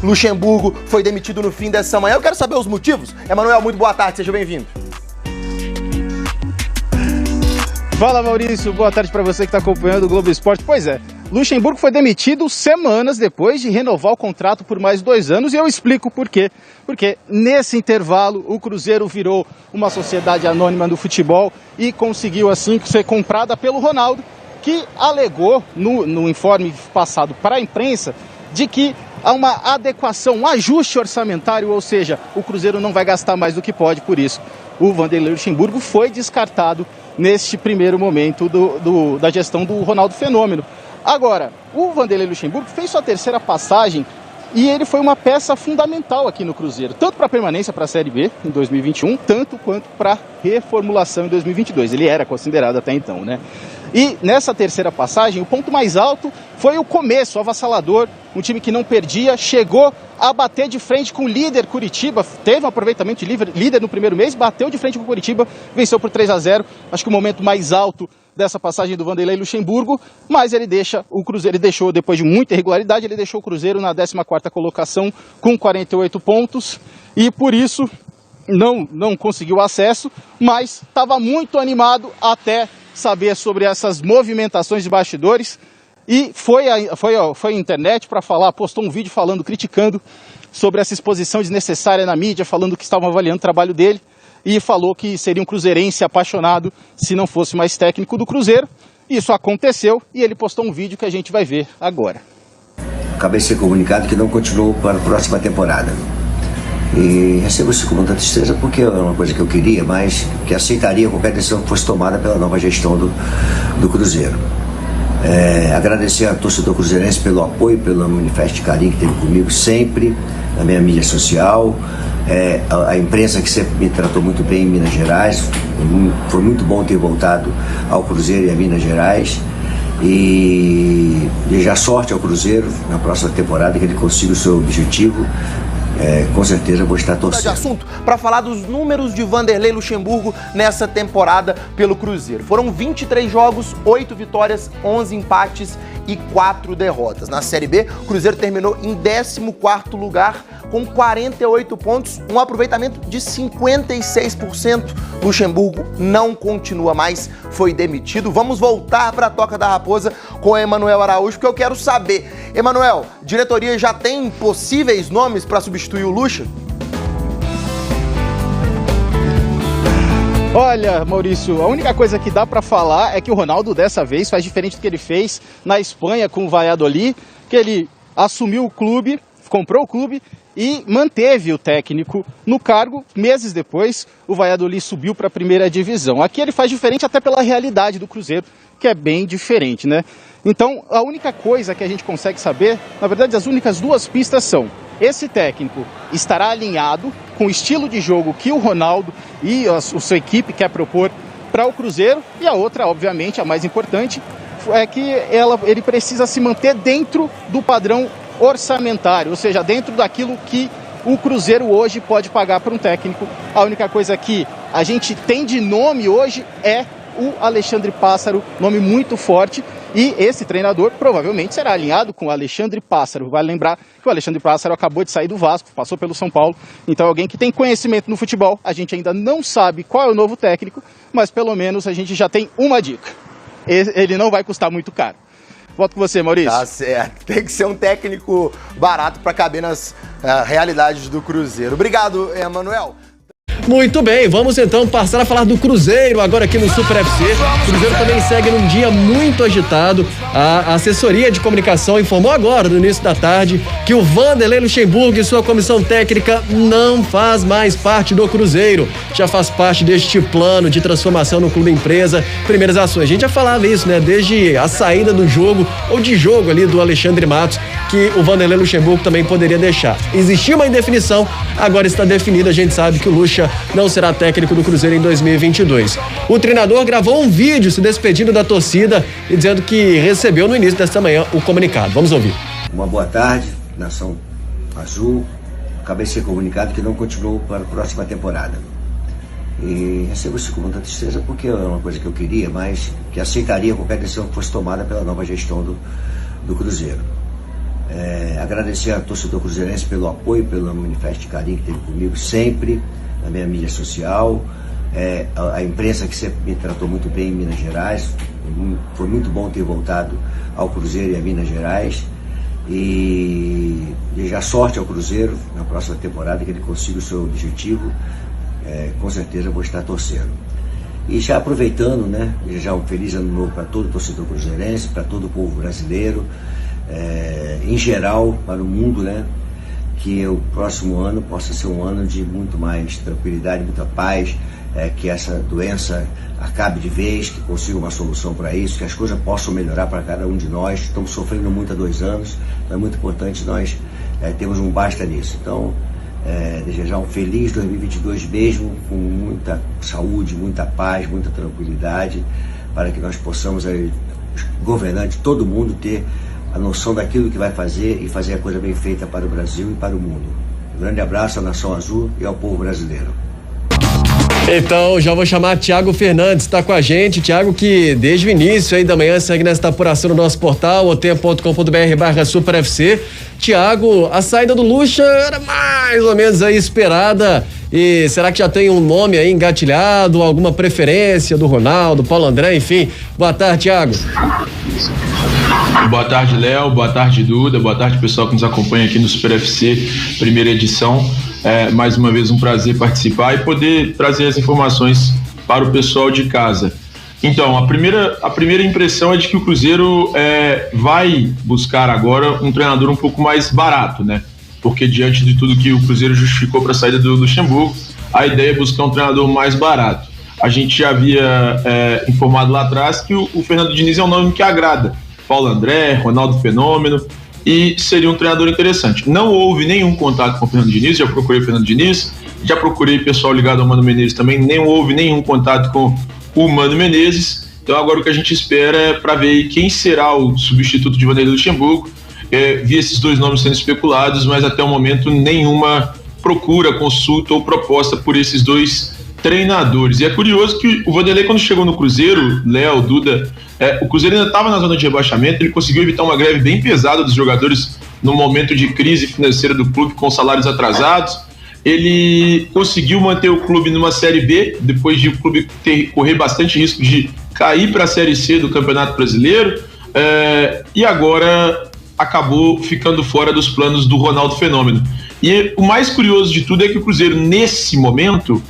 Luxemburgo foi demitido no fim dessa manhã. Eu quero saber os motivos. Emanuel, muito boa tarde, seja bem-vindo. Fala, Maurício, boa tarde para você que está acompanhando o Globo Esporte. Pois é, Luxemburgo foi demitido semanas depois de renovar o contrato por mais 2 anos e eu explico por quê. Porque nesse intervalo o Cruzeiro virou uma sociedade anônima do futebol e conseguiu assim ser comprada pelo Ronaldo, que alegou no informe passado para a imprensa de que há uma adequação, um ajuste orçamentário, ou seja, o Cruzeiro não vai gastar mais do que pode, por isso o Vanderlei Luxemburgo foi descartado neste primeiro momento da gestão do Ronaldo Fenômeno. Agora, o Vanderlei Luxemburgo fez sua terceira passagem e ele foi uma peça fundamental aqui no Cruzeiro, tanto para a permanência para a Série B em 2021, tanto quanto para a reformulação em 2022. Ele era considerado até então, né? E nessa terceira passagem, o ponto mais alto foi o começo avassalador, um time que não perdia, chegou a bater de frente com o líder Curitiba, teve um aproveitamento de líder no primeiro mês, bateu de frente com o Curitiba, venceu por 3-0, acho que o momento mais alto dessa passagem do Vanderlei Luxemburgo, mas ele deixou, depois de muita irregularidade, ele deixou o Cruzeiro na 14ª colocação com 48 pontos e por isso não conseguiu acesso, mas estava muito animado até saber sobre essas movimentações de bastidores e foi à internet para falar, postou um vídeo criticando sobre essa exposição desnecessária na mídia, falando que estavam avaliando o trabalho dele e falou que seria um cruzeirense apaixonado se não fosse mais técnico do Cruzeiro. Isso aconteceu e ele postou um vídeo que a gente vai ver agora. Acabei de ser comunicado que não continuou para a próxima temporada. E recebo isso com muita tristeza porque é uma coisa que eu queria, mas que aceitaria qualquer decisão que fosse tomada pela nova gestão do Cruzeiro. Agradecer a torcedor cruzeirense pelo apoio, pelo manifesto de carinho que teve comigo sempre, na minha mídia social, a imprensa que sempre me tratou muito bem em Minas Gerais. Foi muito bom ter voltado ao Cruzeiro e a Minas Gerais. E desejar sorte ao Cruzeiro na próxima temporada, que ele consiga o seu objetivo. Com certeza vou estar torcendo. De assunto para falar dos números de Vanderlei Luxemburgo nessa temporada pelo Cruzeiro. Foram 23 jogos, 8 vitórias, 11 empates e 4 derrotas. Na Série B, o Cruzeiro terminou em 14º lugar com 48 pontos, um aproveitamento de 56%. Luxemburgo não continua mais, foi demitido. Vamos voltar para a Toca da Raposa com o Emanuel Araújo, porque eu quero saber. Emanuel, diretoria já tem possíveis nomes para substituir o Luxa? Olha, Maurício, a única coisa que dá para falar é que o Ronaldo dessa vez faz diferente do que ele fez na Espanha com o Valladolid, que ele assumiu o clube, comprou o clube e manteve o técnico no cargo. Meses depois, o Valladolid subiu para a primeira divisão. Aqui ele faz diferente até pela realidade do Cruzeiro, que é bem diferente, né? Então, a única coisa que a gente consegue saber, na verdade, as únicas 2 pistas são: esse técnico estará alinhado com o estilo de jogo que o Ronaldo e a sua equipe quer propor para o Cruzeiro, e a outra, obviamente, a mais importante, é que ele precisa se manter dentro do padrão orçamentário, ou seja, dentro daquilo que o Cruzeiro hoje pode pagar para um técnico. A única coisa que a gente tem de nome hoje é o Alexandre Pássaro, nome muito forte, e esse treinador provavelmente será alinhado com o Alexandre Pássaro. Vale lembrar que o Alexandre Pássaro acabou de sair do Vasco, passou pelo São Paulo, então alguém que tem conhecimento no futebol. A gente ainda não sabe qual é o novo técnico, mas pelo menos a gente já tem uma dica: ele não vai custar muito caro. Volto com você, Maurício. Tá certo. Tem que ser um técnico barato para caber nas realidades do Cruzeiro. Obrigado, Emanuel. Muito bem, vamos então passar a falar do Cruzeiro agora aqui no Super FC. O Cruzeiro também segue num dia muito agitado. A assessoria de comunicação informou agora, no início da tarde, que o Vanderlei Luxemburgo e sua comissão técnica não faz mais parte do Cruzeiro. Já faz parte deste plano de transformação no clube empresa, primeiras ações. A gente já falava isso, né? Desde a saída do jogo, ou de jogo ali do Alexandre Matos, que o Vanderlei Luxemburgo também poderia deixar. Existia uma indefinição, agora está definida. A gente sabe que o Luxa não será técnico do Cruzeiro em 2022. O treinador gravou um vídeo se despedindo da torcida e dizendo que recebeu no início desta manhã o comunicado. Vamos ouvir. Uma boa tarde, Nação Azul. Acabei de ser comunicado que não continuou para a próxima temporada. E recebo isso com muita tristeza porque é uma coisa que eu queria, mas que aceitaria qualquer decisão que fosse tomada pela nova gestão do Cruzeiro. Agradecer ao torcedor cruzeirense pelo apoio, pelo manifesto de carinho que teve comigo sempre, na minha mídia social, a imprensa que sempre me tratou muito bem em Minas Gerais. Foi muito bom ter voltado ao Cruzeiro e a Minas Gerais, e desejar sorte ao Cruzeiro na próxima temporada, que ele consiga o seu objetivo. Com certeza vou estar torcendo. E já aproveitando, né, desejar um feliz ano novo para todo o torcedor cruzeirense, para todo o povo brasileiro, em geral, para o mundo, né, que o próximo ano possa ser um ano de muito mais tranquilidade, muita paz, que essa doença acabe de vez, que consiga uma solução para isso, que as coisas possam melhorar para cada um de nós. Estamos sofrendo muito há 2 anos, então é muito importante nós termos um basta nisso. Então, desejar um feliz 2022 mesmo, com muita saúde, muita paz, muita tranquilidade, para que nós possamos, os governantes, todo mundo, ter a noção daquilo que vai fazer e fazer a coisa bem feita para o Brasil e para o mundo. Um grande abraço à Nação Azul e ao povo brasileiro. Então, já vou chamar Thiago Fernandes, está com a gente. Thiago, que desde o início aí da manhã segue nesta apuração no nosso portal, otempo.com.br/superfc. Thiago, a saída do Lucha era mais ou menos aí esperada. E será que já tem um nome aí engatilhado, alguma preferência do Ronaldo, Paulo André, enfim? Boa tarde, Thiago. Boa tarde, Léo. Boa tarde, Duda. Boa tarde, pessoal que nos acompanha aqui no Super FC, primeira edição. Mais uma vez um prazer participar e poder trazer as informações para o pessoal de casa. Então, a primeira impressão é de que o Cruzeiro vai buscar agora um treinador um pouco mais barato, né? Porque diante de tudo que o Cruzeiro justificou para a saída do Luxemburgo, a ideia é buscar um treinador mais barato. A gente já havia informado lá atrás que o Fernando Diniz é um nome que agrada. Paulo André, Ronaldo Fenômeno, e seria um treinador interessante. Não houve nenhum contato com o Fernando Diniz, já procurei o Fernando Diniz, já procurei pessoal ligado ao Mano Menezes também, não houve nenhum contato com o Mano Menezes. Então agora o que a gente espera é para ver quem será o substituto de Vanderlei Luxemburgo. Vi esses 2 nomes sendo especulados, mas até o momento nenhuma procura, consulta ou proposta por esses 2 treinadores. E é curioso que o Vanderlei, quando chegou no Cruzeiro, Léo, Duda, o Cruzeiro ainda estava na zona de rebaixamento, ele conseguiu evitar uma greve bem pesada dos jogadores no momento de crise financeira do clube, com salários atrasados. Ele conseguiu manter o clube numa Série B, depois de o clube correr bastante risco de cair para a Série C do Campeonato Brasileiro, e agora acabou ficando fora dos planos do Ronaldo Fenômeno. E o mais curioso de tudo é que o Cruzeiro, nesse momento,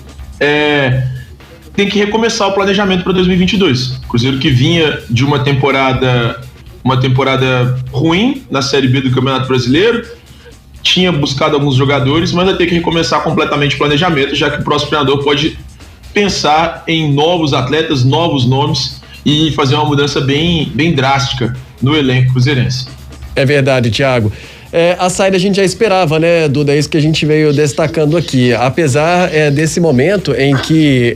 tem que recomeçar o planejamento para 2022. O Cruzeiro, que vinha de uma temporada ruim na Série B do Campeonato Brasileiro, tinha buscado alguns jogadores, mas vai ter que recomeçar completamente o planejamento, já que o próximo treinador pode pensar em novos atletas, novos nomes e fazer uma mudança bem drástica no elenco cruzeirense. É verdade, Thiago. A saída a gente já esperava, né, Duda? É isso que a gente veio destacando aqui. Apesar desse momento em que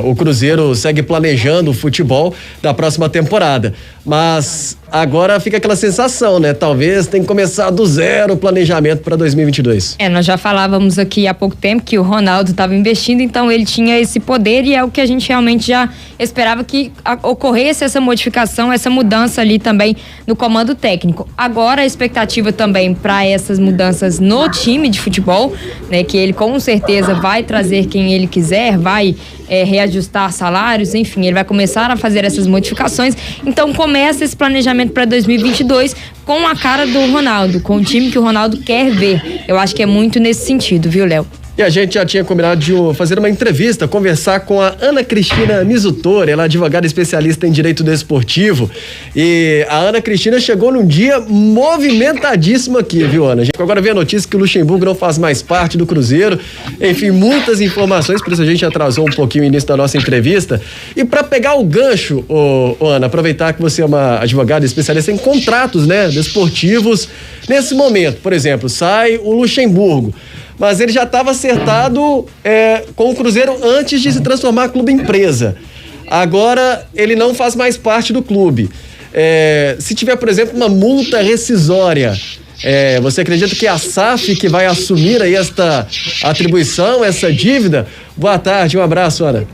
o Cruzeiro segue planejando o futebol da próxima temporada. Mas agora fica aquela sensação, né? Talvez tem que começar do zero o planejamento para 2022. Nós já falávamos aqui há pouco tempo que o Ronaldo estava investindo, então ele tinha esse poder e é o que a gente realmente já esperava que ocorresse essa modificação, essa mudança ali também no comando técnico. Agora a expectativa também para essas mudanças no time de futebol, né? Que ele com certeza vai trazer quem ele quiser, vai reajustar salários, enfim, ele vai começar a fazer essas modificações. Então começa esse planejamento para 2022 com a cara do Ronaldo, com o time que o Ronaldo quer ver. Eu acho que é muito nesse sentido, viu, Léo? E a gente já tinha combinado de fazer uma entrevista, conversar com a Ana Cristina Misutori, ela é advogada especialista em direito desportivo. E a Ana Cristina chegou num dia movimentadíssimo aqui, viu, Ana? A gente agora vê a notícia que o Luxemburgo não faz mais parte do Cruzeiro. Enfim, muitas informações, por isso a gente atrasou um pouquinho o início da nossa entrevista. E para pegar o gancho, Ana, aproveitar que você é uma advogada especialista em contratos, né, desportivos. Nesse momento, por exemplo, sai o Luxemburgo, mas ele já estava acertado com o Cruzeiro antes de se transformar em clube empresa. Agora ele não faz mais parte do clube. Se tiver, por exemplo, uma multa rescisória, você acredita que é a SAF que vai assumir aí esta atribuição, essa dívida? Boa tarde, um abraço, Ana.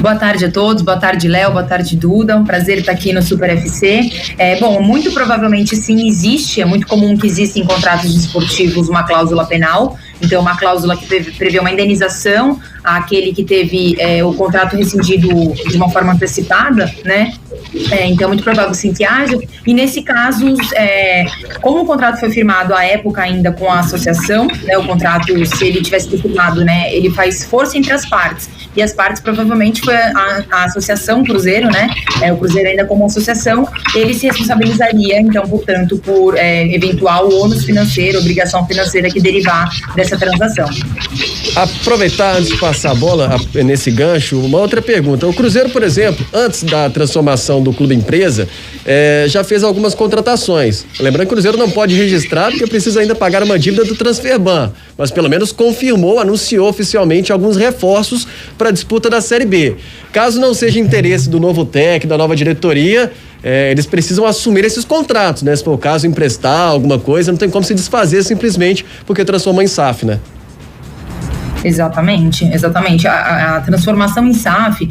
Boa tarde a todos, boa tarde Léo, boa tarde Duda, um prazer estar aqui no Super FC. Bom, muito provavelmente sim existe, é muito comum que exista em contratos desportivos uma cláusula penal, então uma cláusula que prevê uma indenização àquele que teve o contrato rescindido de uma forma antecipada, né? Então é muito provável sim que haja, e nesse caso, como o contrato foi firmado à época ainda com a associação, né, o contrato, se ele tivesse sido firmado, né, ele faz força entre as partes, e as partes provavelmente foi a associação Cruzeiro, né, o Cruzeiro ainda como associação, ele se responsabilizaria, então, portanto, por eventual ônus financeiro, obrigação financeira que derivar dessa transação. Aproveitar antes de passar a bola nesse gancho, uma outra pergunta. O Cruzeiro, por exemplo, antes da transformação do clube empresa, já fez algumas contratações. Lembrando que o Cruzeiro não pode registrar porque precisa ainda pagar uma dívida do Transferban, mas pelo menos confirmou, anunciou oficialmente alguns reforços para a disputa da Série B. Caso não seja interesse do novo técnico, da nova diretoria, eles precisam assumir esses contratos, né? Se for o caso, emprestar alguma coisa, não tem como se desfazer simplesmente porque transformou em SAF, né? Exatamente. A transformação em SAF,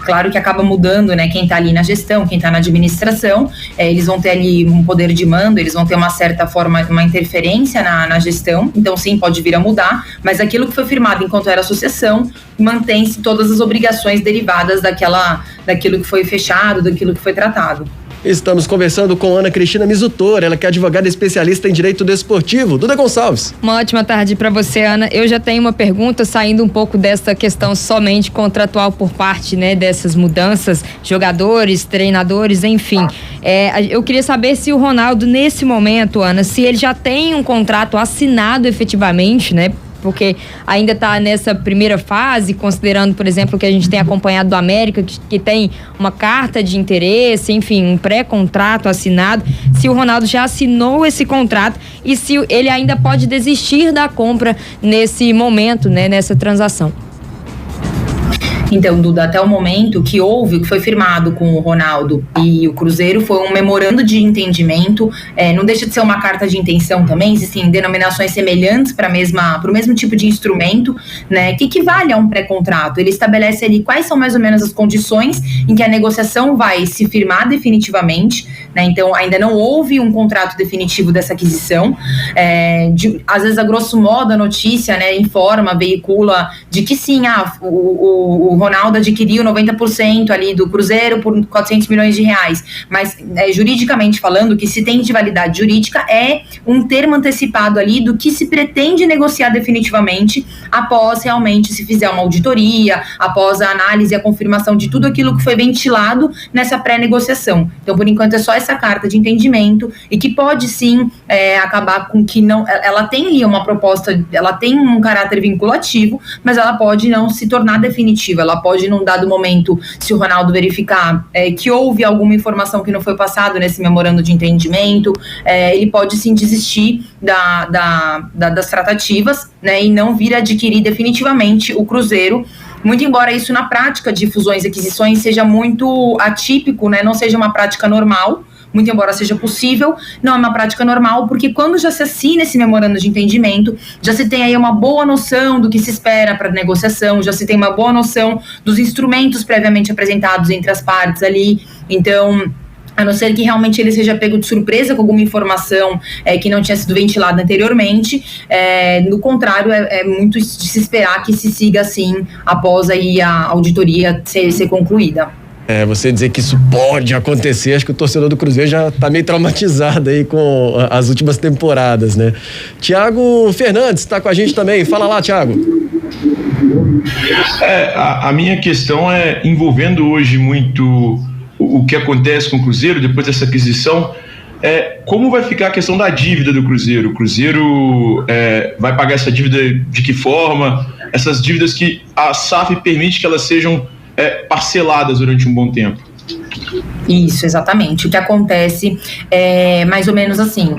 claro que acaba mudando, né? Quem está ali na gestão, quem está na administração, eles vão ter ali um poder de mando, eles vão ter uma certa forma, uma interferência na gestão, então sim, pode vir a mudar, mas aquilo que foi firmado enquanto era associação, mantém-se todas as obrigações derivadas daquilo que foi fechado, daquilo que foi tratado. Estamos conversando com Ana Cristina Mizutora, ela que é advogada especialista em direito desportivo. Duda Gonçalves. Uma ótima tarde para você, Ana. Eu já tenho uma pergunta, saindo um pouco dessa questão somente contratual por parte, né, dessas mudanças, jogadores, treinadores, enfim. Eu queria saber se o Ronaldo, nesse momento, Ana, se ele já tem um contrato assinado efetivamente, né? Porque ainda está nessa primeira fase, considerando, por exemplo, que a gente tem acompanhado do América, que tem uma carta de interesse, enfim, um pré-contrato assinado, se o Ronaldo já assinou esse contrato e se ele ainda pode desistir da compra nesse momento, né, nessa transação. Então, Duda, até o momento que foi firmado com o Ronaldo e o Cruzeiro, foi um memorando de entendimento, não deixa de ser uma carta de intenção também, existem denominações semelhantes para o mesmo tipo de instrumento, né, que equivale a um pré-contrato. Ele estabelece ali quais são mais ou menos as condições em que a negociação vai se firmar definitivamente, né, então ainda não houve um contrato definitivo dessa aquisição, às vezes a grosso modo a notícia, né, veicula de que sim, o Ronaldo adquiriu 90% ali do Cruzeiro por 400 milhões de reais, mas juridicamente falando, que se tem de validade jurídica é um termo antecipado ali do que se pretende negociar definitivamente após realmente se fizer uma auditoria, após a análise e a confirmação de tudo aquilo que foi ventilado nessa pré-negociação. Então, por enquanto, é só essa carta de entendimento e que pode sim acabar com que não... Ela tem ali uma proposta, ela tem um caráter vinculativo, mas ela pode não se tornar definitiva. Ela pode, num dado momento, se o Ronaldo verificar que houve alguma informação que não foi passado nesse memorando de entendimento, ele pode sim desistir das tratativas, né, e não vir a adquirir definitivamente o Cruzeiro, muito embora isso na prática de fusões e aquisições seja muito atípico, né, não seja uma prática normal. Muito embora seja possível, não é uma prática normal, porque quando já se assina esse memorando de entendimento, já se tem aí uma boa noção do que se espera para a negociação, já se tem uma boa noção dos instrumentos previamente apresentados entre as partes ali. Então, a não ser que realmente ele seja pego de surpresa com alguma informação que não tinha sido ventilada anteriormente, no contrário, é muito de se esperar que se siga assim após aí a auditoria ser concluída. Você dizer que isso pode acontecer, acho que o torcedor do Cruzeiro já tá meio traumatizado aí com as últimas temporadas, né? Thiago Fernandes está com a gente também, fala lá, Thiago. A minha questão é envolvendo hoje muito o que acontece com o Cruzeiro depois dessa aquisição, como vai ficar a questão da dívida do Cruzeiro? O Cruzeiro vai pagar essa dívida de que forma? Essas dívidas que a SAF permite que elas sejam parceladas durante um bom tempo. Isso, exatamente. O que acontece é mais ou menos assim,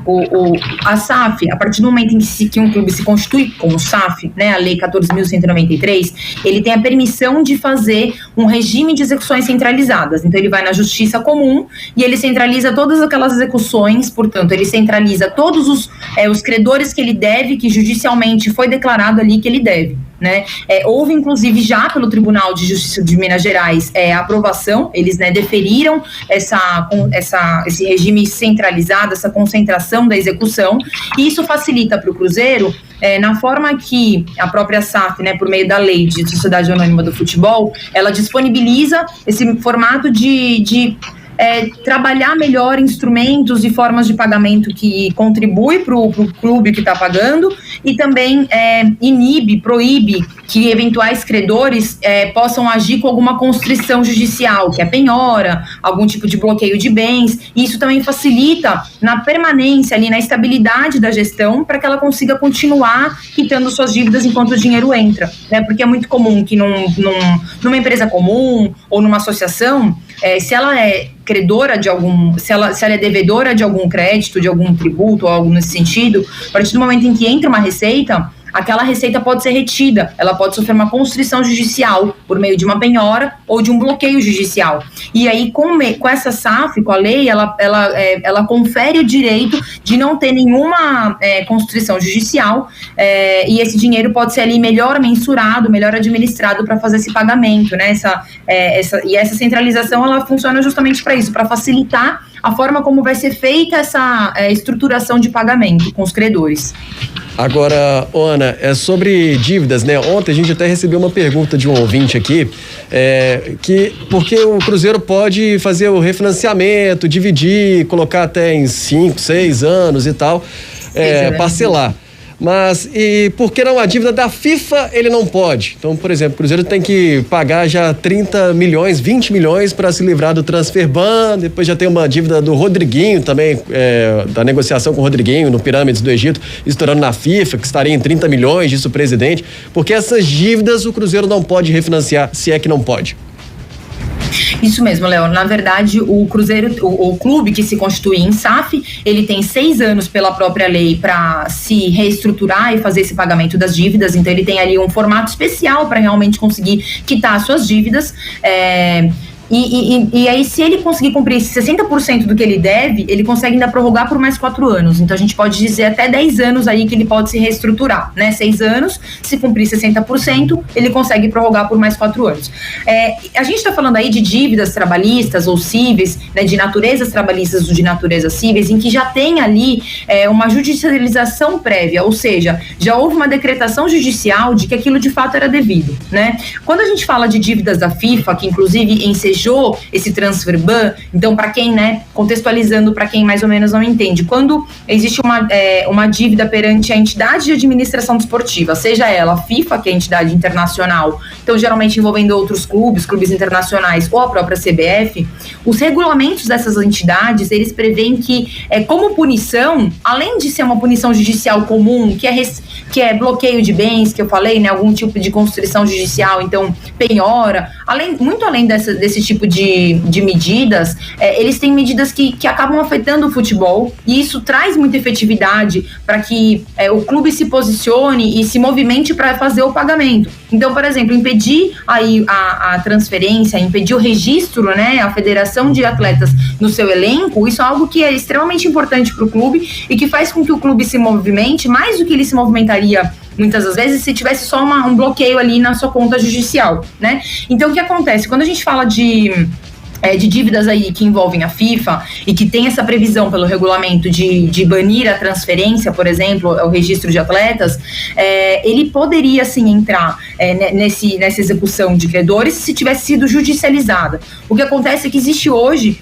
a SAF, a partir do momento em que um clube se constitui como SAF, né, a Lei 14.193, ele tem a permissão de fazer um regime de execuções centralizadas. Então ele vai na Justiça Comum e ele centraliza todas aquelas execuções, portanto, ele centraliza todos os credores que ele deve, que judicialmente foi declarado ali que ele deve. né? Houve, inclusive, já pelo Tribunal de Justiça de Minas Gerais a aprovação, eles, né, deferiram esse regime centralizado, essa concentração da execução, e isso facilita para o Cruzeiro, na forma que a própria SAF, né, por meio da lei de Sociedade Anônima do Futebol, ela disponibiliza esse formato de trabalhar melhor instrumentos e formas de pagamento que contribui para o clube que está pagando e também proíbe que eventuais credores possam agir com alguma constrição judicial, que é penhora, algum tipo de bloqueio de bens, e isso também facilita na permanência ali, na estabilidade da gestão, para que ela consiga continuar quitando suas dívidas enquanto o dinheiro entra, né? Porque é muito comum que numa empresa comum ou numa associação, se ela é credora de se ela é devedora de algum crédito, de algum tributo ou algo nesse sentido, a partir do momento em que entra uma receita, aquela receita pode ser retida, ela pode sofrer uma constrição judicial por meio de uma penhora ou de um bloqueio judicial. E aí, com essa SAF, com a lei, ela confere o direito de não ter nenhuma constrição judicial, e esse dinheiro pode ser ali melhor mensurado, melhor administrado para fazer esse pagamento, né? Essa centralização, ela funciona justamente para isso, para facilitar a forma como vai ser feita essa estruturação de pagamento com os credores. Agora, Ana, sobre dívidas, né? Ontem a gente até recebeu uma pergunta de um ouvinte aqui, porque o Cruzeiro pode fazer o refinanciamento, dividir, colocar até em 5, 6 anos e tal, parcelar. Mas, e por que não a dívida da FIFA ele não pode? Então, por exemplo, o Cruzeiro tem que pagar já 30 milhões, 20 milhões para se livrar do transfer ban, depois já tem uma dívida do Rodriguinho também, da negociação com o Rodriguinho no Pirâmides do Egito, estourando na FIFA, que estaria em 30 milhões, disse o presidente, porque essas dívidas o Cruzeiro não pode refinanciar, se é que não pode. Isso mesmo, Léo. Na verdade, o Cruzeiro, o clube que se constitui em SAF, ele tem 6 anos pela própria lei para se reestruturar e fazer esse pagamento das dívidas. Então, ele tem ali um formato especial para realmente conseguir quitar as suas dívidas. E aí, se ele conseguir cumprir 60% do que ele deve, ele consegue ainda prorrogar por mais 4 anos. Então, a gente pode dizer até 10 anos aí que ele pode se reestruturar, né? 6 anos, se cumprir 60%, ele consegue prorrogar por mais 4 anos. A gente está falando aí de dívidas trabalhistas ou cíveis, né, de naturezas trabalhistas ou de naturezas cíveis, em que já tem ali uma judicialização prévia, ou seja, já houve uma decretação judicial de que aquilo de fato era devido, né? Quando a gente fala de dívidas da FIFA, que inclusive ensejou esse transfer ban, então para quem, né, contextualizando para quem mais ou menos não entende, quando existe uma dívida perante a entidade de administração desportiva, seja ela a FIFA, que é a entidade internacional, então geralmente envolvendo outros clubes internacionais ou a própria CBF, os regulamentos dessas entidades, eles prevêem que como punição, além de ser uma punição judicial comum, que é bloqueio de bens, que eu falei, né, algum tipo de constrição judicial, então penhora, muito além desse tipo de medidas, eles têm medidas que acabam afetando o futebol, e isso traz muita efetividade para que o clube se posicione e se movimente para fazer o pagamento. Então, por exemplo, impedir aí a transferência, impedir o registro, né, a federação de atletas no seu elenco, isso é algo que é extremamente importante para o clube e que faz com que o clube se movimente mais do que ele se movimentaria muitas das vezes se tivesse só um bloqueio ali na sua conta judicial, né? Então, o que acontece? Quando a gente fala de dívidas aí que envolvem a FIFA e que tem essa previsão pelo regulamento de banir a transferência, por exemplo, o registro de atletas, ele poderia sim entrar nessa execução de credores se tivesse sido judicializada. O que acontece é que existe hoje,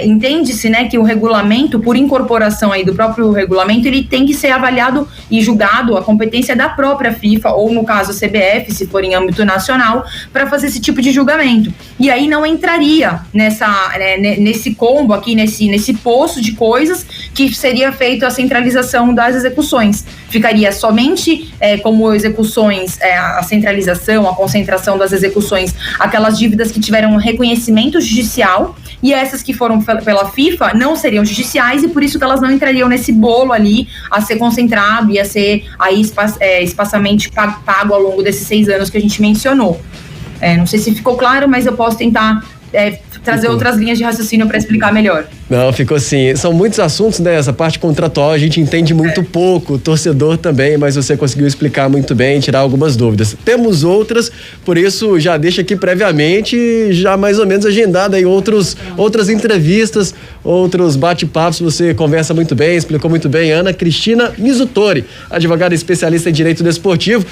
entende-se, né, que o regulamento, por incorporação aí do próprio regulamento, ele tem que ser avaliado e julgado a competência da própria FIFA, ou no caso a CBF, se for em âmbito nacional, para fazer esse tipo de julgamento. E aí não entraria nesse combo aqui, nesse poço de coisas que seria feito a centralização das execuções. Ficaria somente como execuções, a centralização, a concentração das execuções, aquelas dívidas que tiveram reconhecimento judicial, e essas que foram pela FIFA não seriam judiciais, e por isso que elas não entrariam nesse bolo ali a ser concentrado e a ser aí espaçamente pago ao longo desses 6 anos que a gente mencionou. Não sei se ficou claro, mas eu posso tentar trazer outras linhas de raciocínio para explicar melhor. Não, ficou assim. São muitos assuntos, né? Essa parte contratual a gente entende muito pouco, o torcedor também, mas você conseguiu explicar muito bem, tirar algumas dúvidas. Temos outras, por isso já deixa aqui previamente, já mais ou menos agendado aí outras entrevistas, outros bate-papos. Você conversa muito bem, explicou muito bem. Ana Cristina Mizutori, advogada especialista em direito desportivo.